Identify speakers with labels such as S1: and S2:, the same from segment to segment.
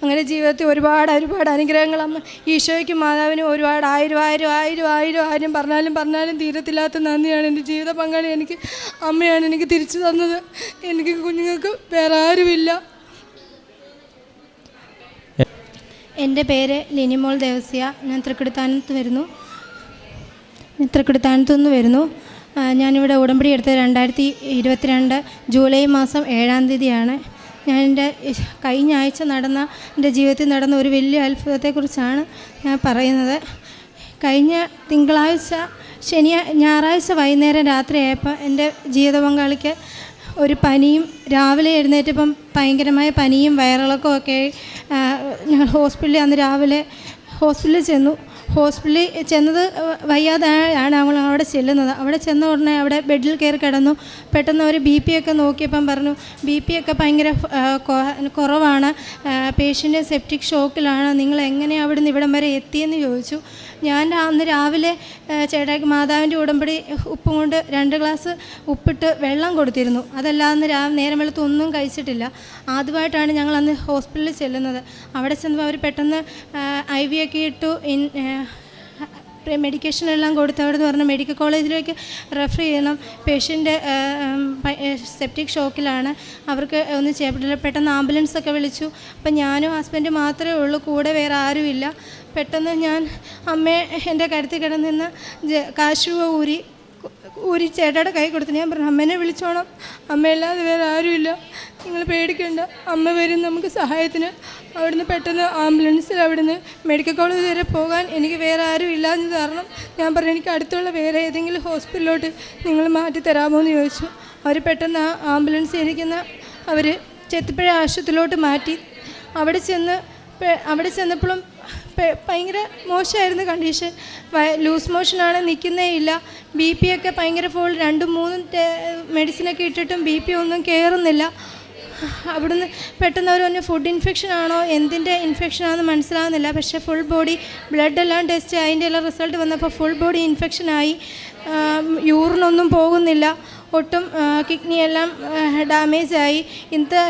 S1: അങ്ങനെ ജീവിതത്തിൽ ഒരുപാട് അനുഗ്രഹങ്ങൾ അമ്മ ഈശോയ്ക്കും മാതാവിനും ഒരുപാട് ആയിരം പറഞ്ഞാലും തീരത്തില്ലാത്ത നന്ദിയാണ്. എൻ്റെ ജീവിത പങ്കാളി അമ്മയാണ് എനിക്ക് തിരിച്ചു തന്നത്. എനിക്ക് കുഞ്ഞുങ്ങൾക്ക് വേറെ ആരുമില്ല.
S2: എൻ്റെ പേര് ലിനിമോൾ ദേവസ്യ. ഞാൻ തൃക്കടിത്താനത്തു നിന്ന് വരുന്നു. ഞാനിവിടെ ഉടമ്പടി എടുത്തത് 2022 ജൂലൈ മാസം 7-ാം തീയതിയാണ്. ഞാൻ കഴിഞ്ഞ ആഴ്ച എൻ്റെ ജീവിതത്തിൽ നടന്ന ഒരു വലിയ അത്ഭുതത്തെക്കുറിച്ചാണ് ഞാൻ പറയുന്നത്. കഴിഞ്ഞ തിങ്കളാഴ്ച ഞായറാഴ്ച വൈകുന്നേരം രാത്രിയായപ്പോൾ എൻ്റെ ജീവിത പങ്കാളിക്ക് ഒരു പനിയും, രാവിലെ എഴുന്നേറ്റപ്പം ഭയങ്കരമായ പനിയും വയറിളക്കവും ഒക്കെ. ഞങ്ങൾ അന്ന് രാവിലെ ഹോസ്പിറ്റലിൽ ചെന്നു. ഹോസ്പിറ്റലിൽ ചെന്നത് വയ്യാതെയാണ് അവിടെ ചെല്ലുന്നത്. അവിടെ ചെന്ന ഉടനെ അവിടെ ബെഡിൽ കയറി കിടന്നു. പെട്ടെന്ന് ഒരു BP ഒക്കെ നോക്കിയപ്പം പറഞ്ഞു BP ഒക്കെ ഭയങ്കര കുറവാണ്, പേഷ്യൻ്റ് സെപ്റ്റിക് ഷോക്കിലാണ്, നിങ്ങൾ എങ്ങനെയാണ് അവിടെ നിന്ന് ഇവിടം വരെ എത്തിയെന്ന് ചോദിച്ചു. ഞാൻ അന്ന് രാവിലെ ചേട്ടായിക്ക് മാതാവിൻ്റെ ഉടമ്പടി ഉപ്പും കൊണ്ട് 2 ഗ്ലാസ് ഉപ്പിട്ട് വെള്ളം കൊടുത്തിരുന്നു. അതല്ലാതെ നേരം വെളുത്ത് ഒന്നും കഴിച്ചിട്ടില്ല. ആദ്യമായിട്ടാണ് ഞങ്ങൾ അന്ന് ഹോസ്പിറ്റലിൽ ചെല്ലുന്നത്. അവിടെ ചെന്നപ്പോൾ അവർ പെട്ടെന്ന് IV ഒക്കെ ഇട്ടു, മെഡിക്കേഷനെല്ലാം കൊടുത്ത് അവിടെ നിന്ന് പറഞ്ഞു മെഡിക്കൽ കോളേജിലേക്ക് റെഫർ ചെയ്യണം, പേഷ്യൻ്റ് സെപ്റ്റിക് ഷോക്കിലാണ്, അവർക്ക് ഒന്നും ചെയ്യപ്പെട്ടില്ല. പെട്ടെന്ന് ആംബുലൻസൊക്കെ വിളിച്ചു. അപ്പം ഞാനും ഹസ്ബൻഡ് മാത്രമേ ഉള്ളൂ, കൂടെ വേറെ ആരുമില്ല. പെട്ടെന്ന് ഞാൻ അമ്മയെ എൻ്റെ കരുത്തിൽ കിടന്നിന്ന് കാശുവ ഊരി ചേട്ടയുടെ കൈ കൊടുത്തു. ഞാൻ പറഞ്ഞു അമ്മേനെ വിളിച്ചോണം, അമ്മയല്ലാതെ വേറെ ആരുമില്ല, നിങ്ങൾ പേടിക്കേണ്ട, അമ്മ വരും നമുക്ക് സഹായത്തിന്. അവിടുന്ന് പെട്ടെന്ന് ആംബുലൻസിൽ അവിടുന്ന് മെഡിക്കൽ കോളേജ് വരെ പോകാൻ എനിക്ക് വേറെ ആരും ഇല്ലാന്ന് കാരണം ഞാൻ പറഞ്ഞു എനിക്ക് അടുത്തുള്ള വേറെ ഏതെങ്കിലും ഹോസ്പിറ്റലിലോട്ട് നിങ്ങൾ മാറ്റി തരാമോ എന്ന് ചോദിച്ചു. അവർ പെട്ടെന്ന് ആ ആംബുലൻസ് ഇരിക്കുന്ന അവർ ചെത്തിപ്പുഴ ആശുപത്രിയിലോട്ട് മാറ്റി. അവിടെ ചെന്നപ്പോഴും ഭയങ്കര മോശമായിരുന്നു കണ്ടീഷൻ. ലൂസ് മോഷനാണ്, നിൽക്കുന്നേ ഇല്ല. BP ഒക്കെ ഭയങ്കര ഫുൾ, 2-3 മെഡിസിനൊക്കെ ഇട്ടിട്ടും BP ഒന്നും കയറുന്നില്ല. അവിടുന്ന് പെട്ടെന്ന് അവർ പറഞ്ഞു ഫുഡ് ഇൻഫെക്ഷൻ ആണോ എന്തിൻ്റെ ഇൻഫെക്ഷനാണെന്ന് മനസ്സിലാകുന്നില്ല. പക്ഷേ ഫുൾ ബോഡി ബ്ലഡെല്ലാം ടെസ്റ്റ് അതിൻ്റെ എല്ലാം റിസൾട്ട് വന്നപ്പോൾ ഫുൾ ബോഡി ഇൻഫെക്ഷനായി. യൂറിനൊന്നും പോകുന്നില്ല, ഒട്ടും കിഡ്നിയെല്ലാം ഡാമേജായി.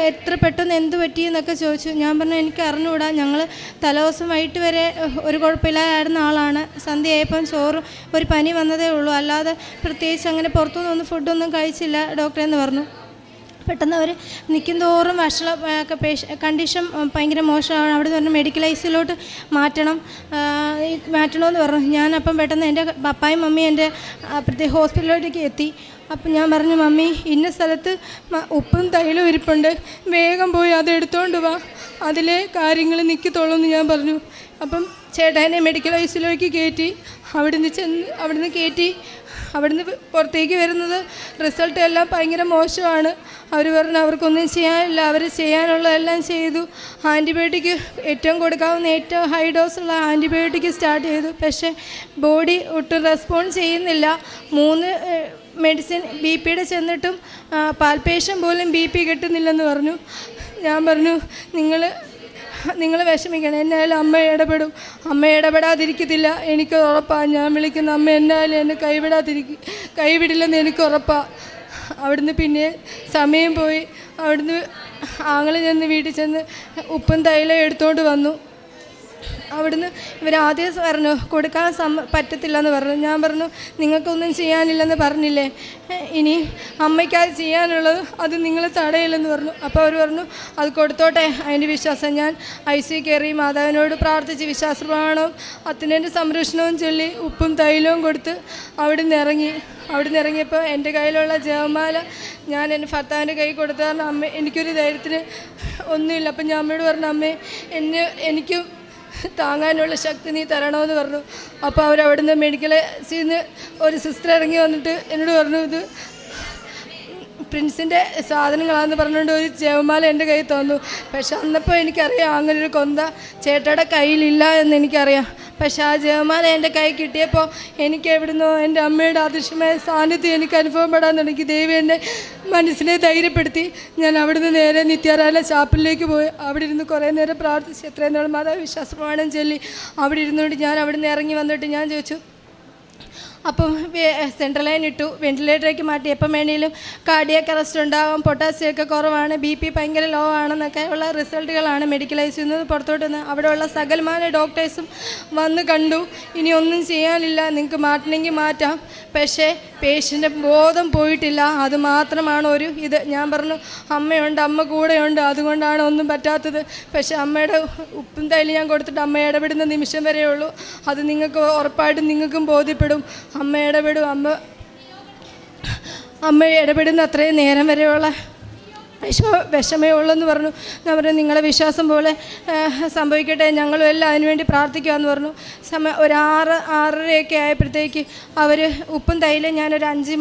S2: എത്ര പെട്ടെന്ന് എന്ത് പറ്റിയെന്നൊക്കെ ചോദിച്ചു. ഞാൻ പറഞ്ഞു എനിക്ക് അറിഞ്ഞുകൂടാ, ഞങ്ങൾ തലേദിവസം വൈകിട്ട് വരെ ഒരു കുഴപ്പമില്ലായിരുന്ന ആളാണ്. സന്ധ്യയായപ്പം ചോറ് ഒരു പനി വന്നതേ ഉള്ളൂ, അല്ലാതെ പ്രത്യേകിച്ച് അങ്ങനെ പുറത്തുനിന്നൊന്നും ഫുഡൊന്നും കഴിച്ചില്ല ഡോക്ടറെന്ന് പറഞ്ഞു. പെട്ടെന്ന് അവർ നിൽക്കുന്തോറും കണ്ടീഷൻ ഭയങ്കര മോശമാണ്. അവിടെ നിന്ന് പറഞ്ഞ് മെഡിക്കൽ ICUലോട്ട് മാറ്റണമെന്ന് പറഞ്ഞു. ഞാനപ്പം പെട്ടെന്ന് എൻ്റെ പപ്പായും മമ്മിയും എൻ്റെ പ്രത്യേക ഹോസ്പിറ്റലിലോട്ടേക്ക് എത്തി. അപ്പം ഞാൻ പറഞ്ഞു മമ്മി ഇന്ന സ്ഥലത്ത് ഉപ്പും തൈലും ഇരിപ്പുണ്ട്, വേഗം പോയി അത് എടുത്തുകൊണ്ട് വാ, അതിലെ കാര്യങ്ങൾ നിൽക്കത്തുള്ളൂ എന്ന് ഞാൻ പറഞ്ഞു. അപ്പം ചേട്ടനെ മെഡിക്കൽ ICUലേക്ക് കയറ്റി. അവിടുന്ന് പുറത്തേക്ക് വരുന്നത് റിസൾട്ട് എല്ലാം ഭയങ്കര മോശമാണ്. അവർ പറഞ്ഞു അവർക്കൊന്നും ചെയ്യാനില്ല, അവർ ചെയ്യാനുള്ളതെല്ലാം ചെയ്തു. ആൻറ്റിബയോട്ടിക് ഏറ്റവും കൊടുക്കാവുന്ന ഏറ്റവും ഹൈ ഡോസുള്ള ആൻറ്റിബയോട്ടിക് സ്റ്റാർട്ട് ചെയ്തു. പക്ഷേ ബോഡി ഒട്ടും റെസ്പോണ്ട് ചെയ്യുന്നില്ല. 3 മെഡിസിൻ BPയുടെ ചെന്നിട്ടും പാൽപേഷൻ പോലും BP കിട്ടുന്നില്ലെന്ന് പറഞ്ഞു. ഞാൻ പറഞ്ഞു നിങ്ങൾ വിഷമിക്കണം, എന്നായാലും അമ്മ ഇടപെടും, അമ്മ ഇടപെടാതിരിക്കത്തില്ല, എനിക്ക് ഉറപ്പാണ്. ഞാൻ വിളിക്കുന്ന അമ്മ എന്നായാലും എന്നെ കൈവിടില്ലെന്ന് എനിക്ക് ഉറപ്പാണ്. അവിടുന്ന് പിന്നെ സമയം പോയി. അവിടുന്ന് ആങ്ങള് ചെന്ന് വീട്ടിൽ ചെന്ന് ഉപ്പും തൈലം എടുത്തുകൊണ്ട് വന്നു. അവിടുന്ന് ഇവരാദ്യം പറഞ്ഞു കൊടുക്കാൻ പറ്റത്തില്ലെന്ന് പറഞ്ഞു. ഞാൻ പറഞ്ഞു നിങ്ങൾക്കൊന്നും ചെയ്യാനില്ലെന്ന് പറഞ്ഞില്ലേ, ഇനി അമ്മയ്ക്കത് ചെയ്യാനുള്ളത് അത് നിങ്ങൾ തടയില്ലെന്ന് പറഞ്ഞു. അപ്പോൾ അവർ പറഞ്ഞു അത് കൊടുത്തോട്ടെ, അതിൻ്റെ വിശ്വാസം. ഞാൻ ICU കയറി മാതാവിനോട് പ്രാർത്ഥിച്ച് വിശ്വാസപ്രമാണവും അത്തിൻ്റെ സംരക്ഷണവും ചൊല്ലി ഉപ്പും തൈലവും കൊടുത്ത് അവിടുന്ന് ഇറങ്ങിയപ്പോൾ എൻ്റെ കയ്യിലുള്ള ജപമാല ഞാൻ എൻ്റെ ഭർത്താവിൻ്റെ കൈ കൊടുത്ത കാരണം അമ്മ എനിക്കൊരു ധൈര്യത്തിന് ഒന്നുമില്ല. അപ്പം ഞാൻ അമ്മയോട് പറഞ്ഞു അമ്മേ എനിക്ക് താങ്ങാനുള്ള ശക്തി നീ തരണമെന്ന് പറഞ്ഞു. അപ്പോൾ അവരവിടുന്ന് മെഡിക്കലിൽ നിന്ന് ഒരു സിസ്റ്റർ ഇറങ്ങി വന്നിട്ട് എന്നോട് പറഞ്ഞു ഇത് പ്രിൻസിൻ്റെ സാധനങ്ങളാണെന്ന് പറഞ്ഞുകൊണ്ട് ഒരു ജപമാല എൻ്റെ കയ്യിൽ തന്നു. പക്ഷെ അന്നപ്പോൾ എനിക്കറിയാം അങ്ങനൊരു കൊന്ത ചേട്ടയുടെ കയ്യിലില്ല എന്ന് എനിക്കറിയാം. പക്ഷെ ആ ജപമാല എൻ്റെ കൈ കിട്ടിയപ്പോൾ എനിക്ക് എവിടുന്നോ എൻ്റെ അമ്മയുടെ അദൃശ്യമായ സാന്നിധ്യം എനിക്ക് അനുഭവപ്പെടാൻ തുടങ്ങി. ദൈവം എൻ്റെ മനസ്സിനെ ധൈര്യപ്പെടുത്തി. ഞാൻ അവിടുന്ന് നേരെ നിത്യാരാധന ചാപ്പലിലേക്ക് പോയി. അവിടെ ഇരുന്ന് കുറേ നേരം പ്രാർത്ഥിച്ച് എത്രയും നാൾ മാതാവ് വിശ്വാസപ്രമാണം ചൊല്ലി അവിടെ ഇരുന്നുകൊണ്ട് ഞാൻ അവിടുന്ന് ഇറങ്ങി വന്നിട്ട് ഞാൻ ചോദിച്ചു അപ്പം സെൻട്രൽ ലൈൻ ഇട്ടു, വെൻറ്റിലേറ്ററിലേക്ക് മാറ്റി. എപ്പം വേണമെങ്കിലും കാർഡിയാക് അറസ്റ്റ് ഉണ്ടാകും, പൊട്ടാസ്യമൊക്കെ കുറവാണ്, BP ഭയങ്കര ലോ ആണെന്നൊക്കെ ഉള്ള റിസൾട്ടുകളാണ് മെഡിക്കൽ ഐസിയിൽ നിന്ന് പുറത്തോട്ട് വന്ന്. അവിടെയുള്ള സകലമായ ഡോക്ടേഴ്സും വന്ന് കണ്ടു. ഇനി ഒന്നും ചെയ്യാനില്ല, നിങ്ങൾക്ക് മാറ്റണമെങ്കിൽ മാറ്റാം, പക്ഷേ പേഷ്യൻ്റെ ബോധം പോയിട്ടില്ല. അത് മാത്രമാണ് ഒരു ഇത്. ഞാൻ പറഞ്ഞു അമ്മയുണ്ട്, അമ്മ കൂടെയുണ്ട്, അതുകൊണ്ടാണ് ഒന്നും പറ്റാത്തത്. പക്ഷേ അമ്മയുടെ ഉപ്പും തൈലും ഞാൻ കൊടുത്തിട്ട് അമ്മ ഇടപെടുന്ന നിമിഷം വരെയേ ഉള്ളൂ. അത് നിങ്ങൾക്ക് ഉറപ്പായിട്ടും നിങ്ങൾക്കും ബോധ്യപ്പെടും. അമ്മ ഇടപെടും, അമ്മ ഇടപെടുന്ന അത്രയും നേരം വരെയുള്ള വിഷമേ ഉള്ളെന്ന് പറഞ്ഞു. ഞാൻ പറഞ്ഞു നിങ്ങളുടെ വിശ്വാസം പോലെ സംഭവിക്കട്ടെ, ഞങ്ങളും എല്ലാം അതിനുവേണ്ടി പ്രാർത്ഥിക്കാമെന്ന് പറഞ്ഞു. ഒരു 6:30 ആയപ്പോഴത്തേക്ക് അവർ ഉപ്പും തൈലും ഞാനൊരു 5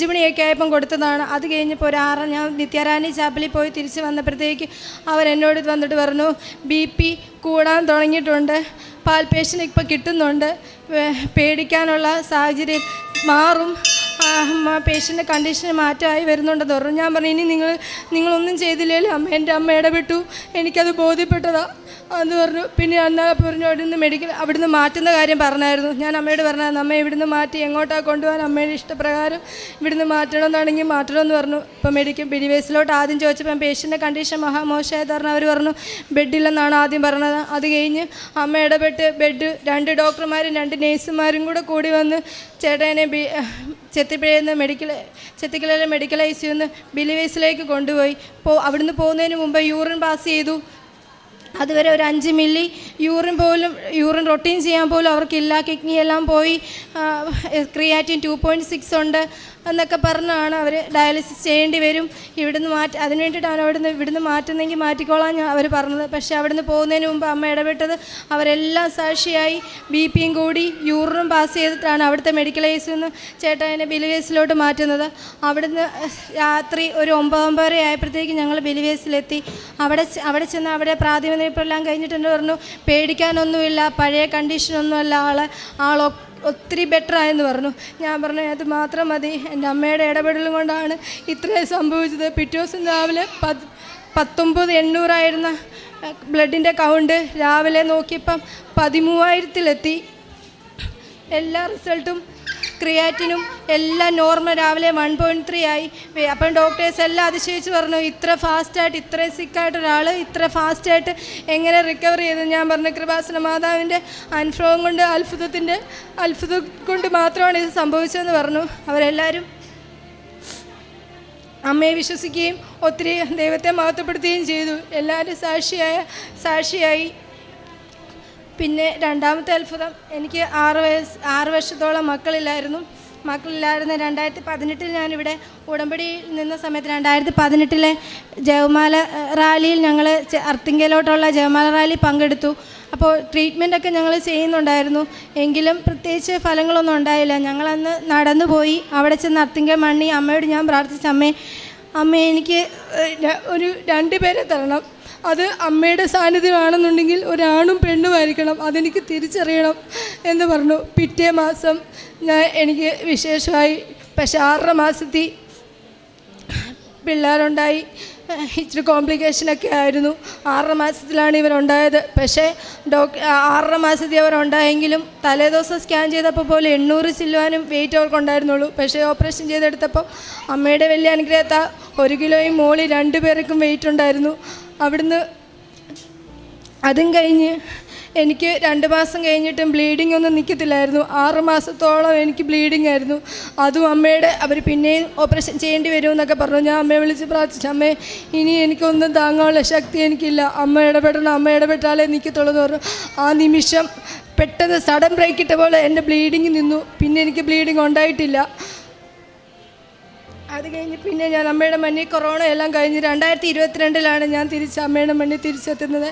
S2: മണിയൊക്കെ ആയപ്പം കൊടുത്തതാണ്. അത് കഴിഞ്ഞപ്പോൾ ഒരു 6 ഞാൻ നിത്യാരാണി ചാപ്പലിൽ പോയി തിരിച്ച് വന്നപ്പോഴത്തേക്ക് അവരെന്നോട് വന്നിട്ട് പറഞ്ഞു BP കൂടാൻ തുടങ്ങിയിട്ടുണ്ട്, പാൽപേഷൻ ഇപ്പോൾ കിട്ടുന്നുണ്ട്, പേടിക്കാനുള്ള സാഹചര്യം മാറും, പേഷ്യൻ്റെ കണ്ടീഷന് മാറ്റമായി വരുന്നുണ്ടെന്ന് പറഞ്ഞു. ഞാൻ പറഞ്ഞു ഇനി നിങ്ങളൊന്നും ചെയ്തില്ലേ, എൻ്റെ അമ്മ ഇടപെട്ടു, എനിക്കത് ബോധ്യപ്പെട്ടതാണ് എന്ന് പറഞ്ഞു. പിന്നെ എന്നാൽ പറഞ്ഞു അവിടുന്ന് മാറ്റുന്ന കാര്യം പറഞ്ഞായിരുന്നു. ഞാൻ അമ്മയോട് പറഞ്ഞായിരുന്നു അമ്മ ഇവിടുന്ന് മാറ്റി എങ്ങോട്ടാണ് കൊണ്ടുപോകാൻ, അമ്മയുടെ ഇഷ്ടപ്രകാരം ഇവിടുന്ന് മാറ്റണമെന്നാണെങ്കിൽ മാറ്റണമെന്ന് പറഞ്ഞു. ഇപ്പം ബിലിവേഴ്സിലോട്ട് ആദ്യം ചോദിച്ചപ്പോൾ പേഷ്യൻ്റെ കണ്ടീഷൻ മഹാമോശമായത് പറഞ്ഞാൽ അവർ പറഞ്ഞു ബെഡില്ലെന്നാണ് ആദ്യം പറഞ്ഞത്. അത് കഴിഞ്ഞ് അമ്മ ഇടപെട്ട് ബെഡ് 2 ഡോക്ടർമാരും 2 നേഴ്സുമാരും കൂടി വന്ന് ചേട്ടനെ ചെത്തിപ്പുഴയിൽ മെഡിക്കൽ ഐസിയുന്ന് ബിലിവേഴ്സിലേക്ക് കൊണ്ടുപോയി. അവിടുന്ന് പോകുന്നതിന് മുമ്പ് യൂറിൻ പാസ് ചെയ്തു. അതുവരെ ഒരു 5 മില്ലി യൂറിൻ റൊട്ടീൻ ചെയ്യാൻ പോലും അവർക്കില്ല. കിഡ്നി എല്ലാം പോയി, ക്രിയാറ്റിൻ 2.6 ഉണ്ട് എന്നൊക്കെ പറഞ്ഞാണ് അവർ ഡയാലിസിസ് ചെയ്യേണ്ടി വരും, ഇവിടുന്ന് അതിന് വേണ്ടിയിട്ടാണ് ഇവിടുന്ന് മാറ്റുന്നെങ്കിൽ മാറ്റിക്കോളാൻ അവർ പറഞ്ഞത്. പക്ഷേ അവിടുന്ന് പോകുന്നതിന് മുമ്പ് അമ്മ ഇടപെട്ടത്, അവരെല്ലാം സാക്ഷിയായി. BPയും കൂടി യൂറിനും പാസ് ചെയ്തിട്ടാണ് അവിടുത്തെ മെഡിക്കൽ ഐസിൽ നിന്ന് ചേട്ടനെ ബിലിവേഴ്സിലോട്ട് മാറ്റുന്നത്. അവിടുന്ന് രാത്രി ഒരു 9:30 ആയപ്പോഴത്തേക്ക് ഞങ്ങൾ ബിലിവേഴ്സിലെത്തി. അവിടെ ചെന്ന് അവിടെ പ്രാഥമികമെല്ലാം കഴിഞ്ഞിട്ട് പറഞ്ഞു പേടിക്കാനൊന്നുമില്ല, പഴയ കണ്ടീഷനൊന്നുമല്ല, ആൾ ഒത്തിരി ബെറ്ററായെന്ന് പറഞ്ഞു. ഞാൻ പറഞ്ഞു അത് മാത്രം മതി, എൻ്റെ അമ്മയുടെ ഇടപെടലും കൊണ്ടാണ് ഇത്രയും സംഭവിച്ചത്. പിറ്റേ ദിവസം രാവിലെ 19,800 ആയിരുന്ന ബ്ലഡിൻ്റെ കൗണ്ട് രാവിലെ നോക്കിയപ്പം 13,000-ലെത്തി. എല്ലാ റിസൾട്ടും ക്രിയാറ്റിനും എല്ലാം നോർമൽ. രാവിലെ 1.3 ആയി. അപ്പം ഡോക്ടേഴ്സ് എല്ലാം അതിശയിച്ച് പറഞ്ഞു ഇത്ര ഫാസ്റ്റായിട്ട്, ഇത്രയും സിക്കായിട്ട് ഒരാൾ ഇത്ര ഫാസ്റ്റായിട്ട് എങ്ങനെ റിക്കവർ ചെയ്തു. ഞാൻ പറഞ്ഞു കൃപാസന മാതാവിൻ്റെ അനുഭവം കൊണ്ട് അത്ഭുതം കൊണ്ട് മാത്രമാണ് ഇത് സംഭവിച്ചതെന്ന് പറഞ്ഞു. അവരെല്ലാവരും അമ്മയെ വിശ്വസിക്കുകയും ഒത്തിരി ദൈവത്തെ മഹത്വപ്പെടുത്തുകയും ചെയ്തു. എല്ലാവരും സാക്ഷിയായി. പിന്നെ രണ്ടാമത്തെ അത്ഭുതം, എനിക്ക് 6 വർഷത്തോളം മക്കളില്ലായിരുന്നു. 2018 ഞാനിവിടെ ഉടമ്പടിയിൽ നിന്ന സമയത്ത് 2018 ജവമാല റാലിയിൽ ഞങ്ങൾ അർത്തിങ്കയിലോട്ടുള്ള ജവമാല റാലി പങ്കെടുത്തു. അപ്പോൾ ട്രീറ്റ്മെൻറ്റൊക്കെ ഞങ്ങൾ ചെയ്യുന്നുണ്ടായിരുന്നു, എങ്കിലും പ്രത്യേകിച്ച് ഫലങ്ങളൊന്നും ഉണ്ടായില്ല. ഞങ്ങളന്ന് നടന്നു പോയി. അവിടെ ചെന്ന് അർത്തിങ്ക മണ്ണി അമ്മയോട് ഞാൻ പ്രാർത്ഥിച്ച അമ്മ എനിക്ക് ഒരു 2 പേരെ തരണം, അത് അമ്മയുടെ സാന്നിധ്യമാണെന്നുണ്ടെങ്കിൽ ഒരാണും പെണ്ണുമായിരിക്കണം, അതെനിക്ക് തിരിച്ചറിയണം എന്ന് പറഞ്ഞു. പിറ്റേ മാസം എനിക്ക് വിശേഷമായി. പക്ഷെ 6 മാസത്തിൽ പിള്ളേരുണ്ടായി. ഇച്ചിരി കോംപ്ലിക്കേഷനൊക്കെ ആയിരുന്നു. 6 മാസത്തിലാണ് ഇവരുണ്ടായത്. പക്ഷേ 6 മാസത്തിൽ അവരുണ്ടായെങ്കിലും തലേദിവസം സ്കാൻ ചെയ്തപ്പോൾ പോലെ 800 ചില്ലുവാനും വെയിറ്റ് അവർക്കുണ്ടായിരുന്നുള്ളൂ. പക്ഷേ ഓപ്പറേഷൻ ചെയ്തെടുത്തപ്പോൾ അമ്മയുടെ വലിയ അനുഗ്രഹത്താൽ 1 കിലോയും മോളി 2 പേർക്കും വെയിറ്റ് ഉണ്ടായിരുന്നു. അവിടുന്ന് അതും കഴിഞ്ഞ് എനിക്ക് 2 മാസം കഴിഞ്ഞിട്ടും ബ്ലീഡിംഗ് ഒന്നും നിൽക്കത്തില്ലായിരുന്നു. 6 മാസത്തോളം എനിക്ക് ബ്ലീഡിംഗ് ആയിരുന്നു. അതും അവർ പിന്നെയും ഓപ്പറേഷൻ ചെയ്യേണ്ടി വരുമെന്നൊക്കെ പറഞ്ഞു. ഞാൻ അമ്മയെ വിളിച്ച് പ്രാർത്ഥിച്ചു, അമ്മേ ഇനി എനിക്കൊന്നും താങ്ങാനുള്ള ശക്തി എനിക്കില്ല, അമ്മ ഇടപെടണം, അമ്മ ഇടപെട്ടാലേ നിൽക്കത്തുള്ളൂ എന്ന് പറഞ്ഞു. ആ നിമിഷം പെട്ടെന്ന് സഡൻ ബ്രേക്ക് ഇട്ട പോലെ എൻ്റെ ബ്ലീഡിങ് നിന്നു. പിന്നെ എനിക്ക് ബ്ലീഡിങ് ഉണ്ടായിട്ടില്ല. അത് കഴിഞ്ഞ് പിന്നെ ഞാൻ അമ്മയുടെ മണ്ണിൽ കൊറോണ എല്ലാം കഴിഞ്ഞ് 2022 ഞാൻ അമ്മയുടെ മണ്ണിൽ തിരിച്ചെത്തുന്നത്.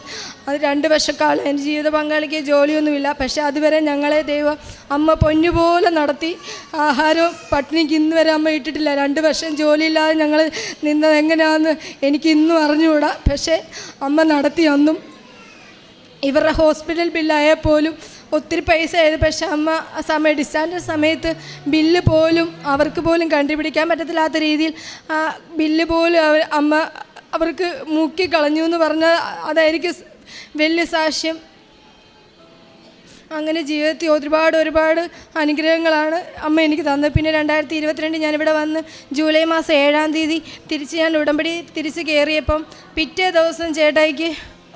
S2: അത് 2 വർഷക്കാലം എൻ്റെ ജീവിത പങ്കാളിക്ക് ജോലിയൊന്നുമില്ല. പക്ഷേ അതുവരെ ഞങ്ങളെ ദൈവം അമ്മ പൊന്നുപോലെ നടത്തി. ആഹാരവും പട്ടിണിക്ക് ഇന്ന് വരെ അമ്മ ഇട്ടിട്ടില്ല. 2 വർഷം ജോലിയില്ലാതെ ഞങ്ങൾ നിന്നത് എങ്ങനെയാണെന്ന് എനിക്ക് ഇന്നും അറിഞ്ഞുകൂടാ. പക്ഷേ അമ്മ നടത്തി. അന്നും ഇവരുടെ ഹോസ്പിറ്റൽ ബില്ലായാൽ പോലും ഒത്തിരി പൈസ ആയത്. പക്ഷെ ഡിസ്ചാർജ് സമയത്ത് ബില്ല് പോലും അവർക്ക് പോലും കണ്ടുപിടിക്കാൻ പറ്റത്തില്ലാത്ത രീതിയിൽ ആ ബില്ല് പോലും അവർക്ക് മുക്കി കളഞ്ഞു എന്ന് പറഞ്ഞാൽ അതായിരിക്കും വലിയ സാക്ഷ്യം. അങ്ങനെ ജീവിതത്തിൽ ഒരുപാട് അനുഗ്രഹങ്ങളാണ് അമ്മ എനിക്ക് തന്നത്. പിന്നെ 2022 ഞാനിവിടെ വന്ന് ജൂലൈ മാസം 7-ാം തീയതി തിരിച്ച് ഞാൻ ഉടമ്പടി തിരിച്ച് കയറിയപ്പം പിറ്റേ ദിവസം ചേട്ടായിക്ക്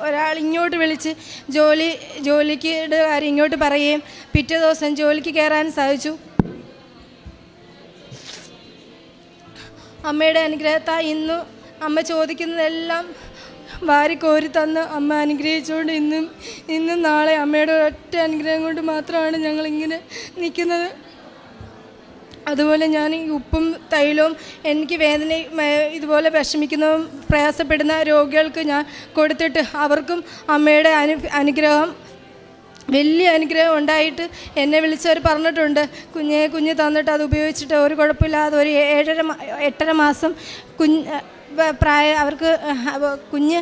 S2: ഒരാൾ ഇങ്ങോട്ട് വിളിച്ച് ജോലിക്ക് കാര്യം ഇങ്ങോട്ട് പറയുകയും പിറ്റേ ദിവസം ജോലിക്ക് കയറാൻ സാധിച്ചു. അമ്മയുടെ അനുഗ്രഹത്താൽ ഇന്നും അമ്മ ചോദിക്കുന്നതെല്ലാം വാരിക്കോരി തന്ന് അമ്മ അനുഗ്രഹിച്ചുകൊണ്ട് ഇന്നും നാളെ അമ്മയുടെ ഒറ്റ അനുഗ്രഹം കൊണ്ട് മാത്രമാണ് ഞങ്ങളിങ്ങനെ നിൽക്കുന്നത്. അതുപോലെ ഞാൻ ഈ ഉപ്പും തൈലവും എനിക്ക് ഇതുപോലെ വിഷമിക്കുന്നതും പ്രയാസപ്പെടുന്ന രോഗികൾക്ക് ഞാൻ കൊടുത്തിട്ട് അവർക്കും അമ്മയുടെ അനുഗ്രഹം വലിയ അനുഗ്രഹം ഉണ്ടായിട്ട് എന്നെ വിളിച്ചവർ പറഞ്ഞിട്ടുണ്ട്, കുഞ്ഞ് തന്നിട്ട് അത് ഉപയോഗിച്ചിട്ട് ഒരു കുഴപ്പമില്ലാതെ ഒരു 7-8 മാസം അവർക്ക് കുഞ്ഞ്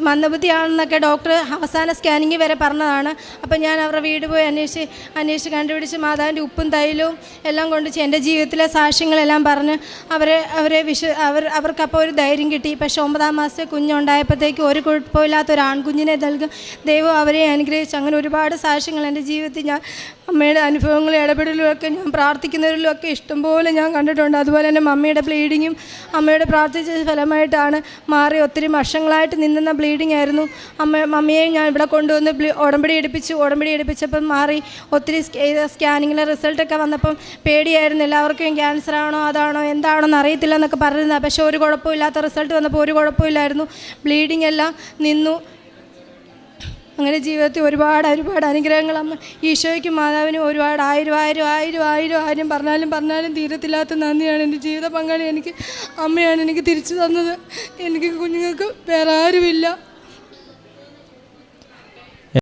S2: മന്ദബുദ്ധിയാണെന്നൊക്കെ ഡോക്ടർ അവസാന സ്കാനിങ് വരെ പറഞ്ഞതാണ്. അപ്പം ഞാൻ അവരുടെ വീട് പോയി അന്വേഷിച്ച് കണ്ടുപിടിച്ച് മാതാവിൻ്റെ ഉപ്പും തൈലവും എല്ലാം കൊണ്ട് എൻ്റെ ജീവിതത്തിലെ സാക്ഷ്യങ്ങളെല്ലാം പറഞ്ഞ് അവർക്കപ്പോൾ ഒരു ധൈര്യം കിട്ടി. പക്ഷേ 9-ാം മാസത്തെ കുഞ്ഞുണ്ടായപ്പോഴത്തേക്ക് ഒരു കുഴപ്പമില്ലാത്ത ഒരു ആൺകുഞ്ഞിനെ നൽകും ദൈവം അവരെ അനുഗ്രഹിച്ചു. അങ്ങനെ ഒരുപാട് സാക്ഷ്യങ്ങൾ എൻ്റെ ജീവിതത്തിൽ ഞാൻ അമ്മയുടെ അനുഭവങ്ങളും ഇടപെടലുമൊക്കെ ഞാൻ പ്രാർത്ഥിക്കുന്നവരിലുമൊക്കെ ഇഷ്ടംപോലെ ഞാൻ കണ്ടിട്ടുണ്ട്. അതുപോലെ തന്നെ മമ്മിയുടെ ബ്ലീഡിങ്ങും അമ്മയുടെ പ്രാർത്ഥിച്ച ഫലമായിട്ടാണ് മാറി. ഒത്തിരി വർഷങ്ങളായിട്ട് നിന്നുന്ന ബ്ലീഡിങ് ആയിരുന്നു. മമ്മിയെയും ഞാൻ ഇവിടെ കൊണ്ടുവന്ന് ഉടമ്പടി എടുപ്പിച്ചപ്പം മാറി. ഒത്തിരി സ്കാനിങ്ങിലെ റിസൾട്ടൊക്കെ വന്നപ്പം പേടിയായിരുന്നു, എല്ലാവർക്കും ക്യാൻസർ ആണോ അതാണോ എന്താണോന്ന് അറിയത്തില്ല എന്നൊക്കെ പറഞ്ഞിരുന്നത്. പക്ഷേ ഒരു കുഴപ്പമില്ലാത്ത റിസൾട്ട് വന്നപ്പോൾ ഒരു കുഴപ്പമില്ലായിരുന്നു, ബ്ലീഡിങ് എല്ലാം നിന്നു. അങ്ങനെ ജീവിതത്തിൽ ഒരുപാട് അനുഗ്രഹങ്ങൾ അമ്മ ഈശോയ്ക്കും മാതാവിനും ഒരുപാട് ആയിരം പറഞ്ഞാലും തീരത്തില്ലാത്ത നന്ദിയാണ്. എൻ്റെ ജീവിത പങ്കാളി അമ്മയാണ് എനിക്ക് തിരിച്ചു തന്നത്. എനിക്ക് കുഞ്ഞുങ്ങൾക്ക് വേറെ ആരുമില്ല.